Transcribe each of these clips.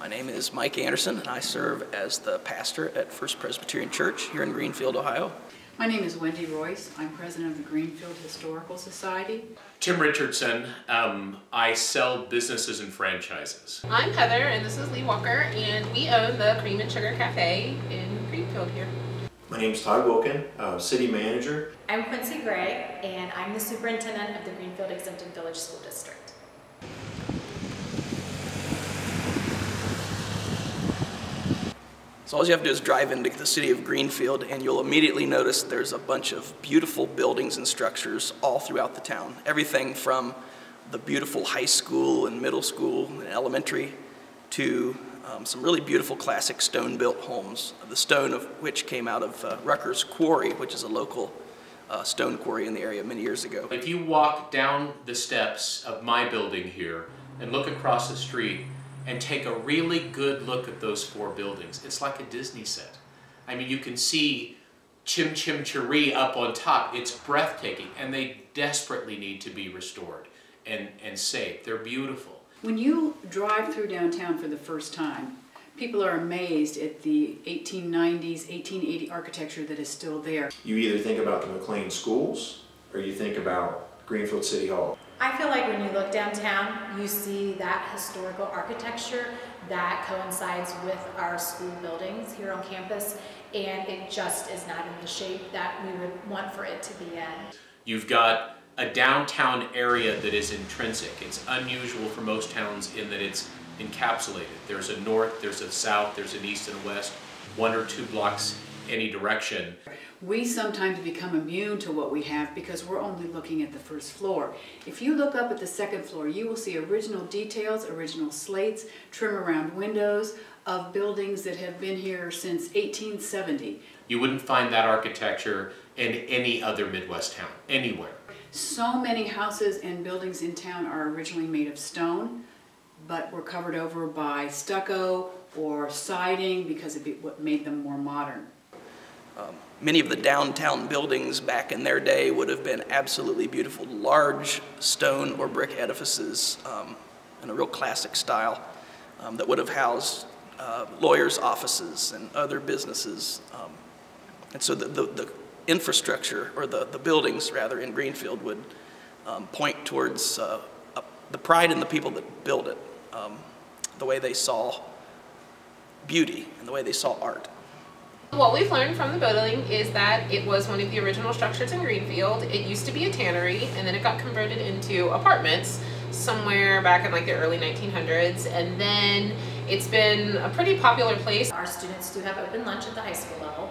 My name is Mike Anderson, and I serve as the pastor at First Presbyterian Church here in Greenfield, Ohio. My name is Wendy Royce. I'm president of the Greenfield Historical Society. Tim Richardson. I sell businesses and franchises. I'm Heather, and this is Lee Walker, and we own the Cream and Sugar Cafe in Greenfield here. My name is Todd Wilkin, city manager. I'm Quincy Gray, and I'm the superintendent of the Greenfield Exempted Village School District. So all you have to do is drive into the city of Greenfield, and you'll immediately notice there's a bunch of beautiful buildings and structures all throughout the town. Everything from the beautiful high school and middle school and elementary to some really beautiful classic stone-built homes, the stone of which came out of Rutgers Quarry, which is a local stone quarry in the area many years ago. If you walk down the steps of my building here and look across the street and take a really good look at those four buildings, it's like a Disney set. I mean, you can see Chim Chim Cheree up on top. It's breathtaking, and they desperately need to be restored and saved. They're beautiful. When you drive through downtown for the first time, people are amazed at the 1890s, 1880 architecture that is still there. You either think about the McLean schools or you think about Greenfield City Hall. I feel like when you look downtown, you see that historical architecture that coincides with our school buildings here on campus, and it just is not in the shape that we would want for it to be in. You've got a downtown area that is intrinsic. It's unusual for most towns in that it's encapsulated. There's a north, there's a south, there's an east and a west, 1 or 2 blocks any direction. We sometimes become immune to what we have because we're only looking at the first floor. If you look up at the second floor, you will see original details, original slates, trim around windows of buildings that have been here since 1870. You wouldn't find that architecture in any other Midwest town, anywhere. So many houses and buildings in town are originally made of stone, but were covered over by stucco or siding because of what made them more modern. Many of the downtown buildings back in their day would have been absolutely beautiful, large stone or brick edifices in a real classic style that would have housed lawyers' offices and other businesses. And so the infrastructure, or the buildings rather, in Greenfield would point towards the pride in the people that built it, the way they saw beauty and the way they saw art. What we've learned from the building is that it was one of the original structures in Greenfield. It used to be a tannery, and then it got converted into apartments somewhere back in like the early 1900s, and then it's been a pretty popular place. Our students do have open lunch at the high school level,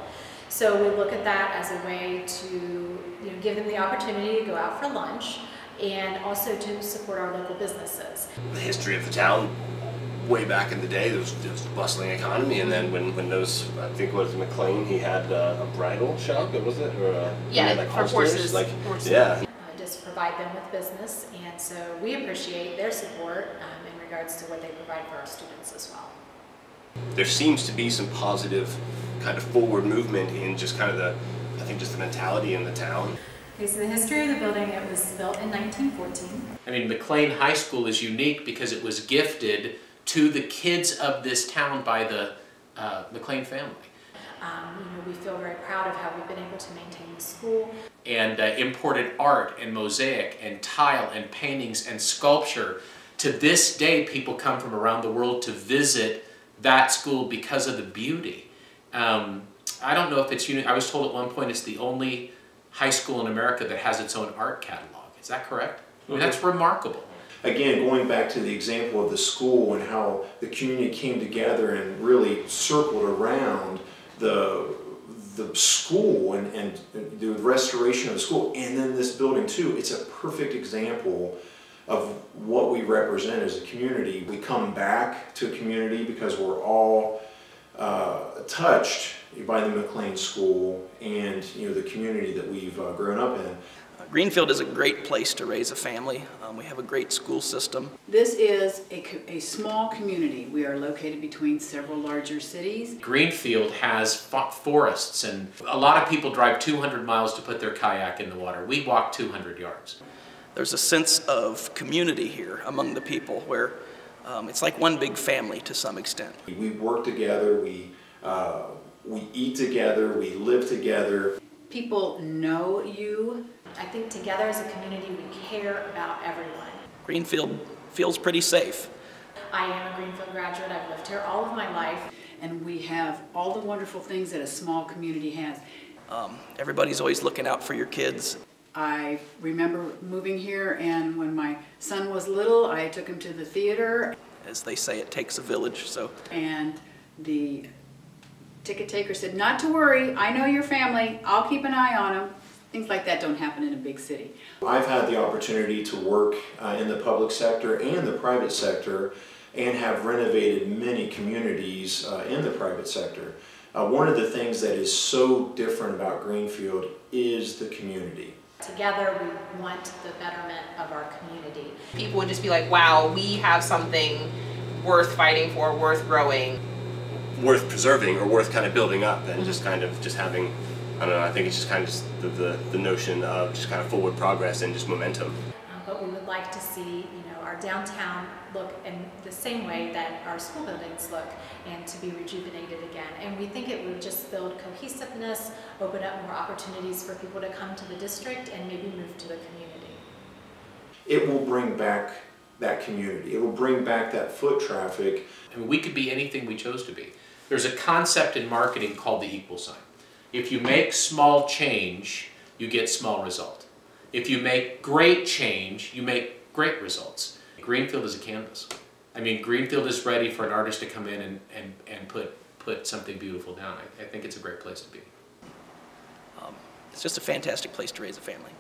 so we look at that as a way to give them the opportunity to go out for lunch and also to support our local businesses. The history of the town, way back in the day, there was a bustling economy, and then when those, I think it was McLean, he had a bridal shop, was it? Or yeah, like for horses. Like, horses. Yeah. Just provide them with business, and so we appreciate their support in regards to what they provide for our students as well. There seems to be some positive kind of forward movement in just kind of I think just the mentality in the town. Okay, so the history of the building, it was built in 1914. I mean, McLean High School is unique because it was gifted to the kids of this town by the McLean family. We feel very proud of how we've been able to maintain the school. And imported art and mosaic and tile and paintings and sculpture. To this day, people come from around the world to visit that school because of the beauty. I don't know if it's unique. I was told at one point it's the only high school in America that has its own art catalog. Is that correct? I mean, that's remarkable. Again, going back to the example of the school and how the community came together and really circled around the school and the restoration of the school, and then this building too, it's a perfect example of what we represent as a community. We come back to a community because we're all touched by the McLean School and the community that we've grown up in. Greenfield is a great place to raise a family. We have a great school system. This is a small community. We are located between several larger cities. Greenfield has forests, and a lot of people drive 200 miles to put their kayak in the water. We walk 200 yards. There's a sense of community here among the people where It's like one big family to some extent. We work together, we eat together, we live together. People know you. I think together as a community we care about everyone. Greenfield feels pretty safe. I am a Greenfield graduate. I've lived here all of my life. And we have all the wonderful things that a small community has. Everybody's always looking out for your kids. I remember moving here, and when my son was little, I took him to the theater. As they say, it takes a village, so. And the ticket taker said, "Not to worry, I know your family, I'll keep an eye on them." Things like that don't happen in a big city. I've had the opportunity to work in the public sector and the private sector and have renovated many communities in the private sector. One of the things that is so different about Greenfield is the community. Together we want the betterment of our community. People would just be like, wow, we have something worth fighting for, worth growing. Worth preserving or worth kind of building up, and just kind of just having, I don't know, I think it's just kind of just the notion of just kind of forward progress and just momentum. But we would like to see, our downtown look in the same way that our school buildings look, and to be rejuvenated again. And we think it would just build cohesiveness, open up more opportunities for people to come to the district and maybe move to the community. It will bring back that community. It will bring back that foot traffic. I mean, we could be anything we chose to be. There's a concept in marketing called the equal sign. If you make small change, you get small result. If you make great change, you make great results. Greenfield is a canvas. I mean, Greenfield is ready for an artist to come in and put something beautiful down. I think it's a great place to be. It's just a fantastic place to raise a family.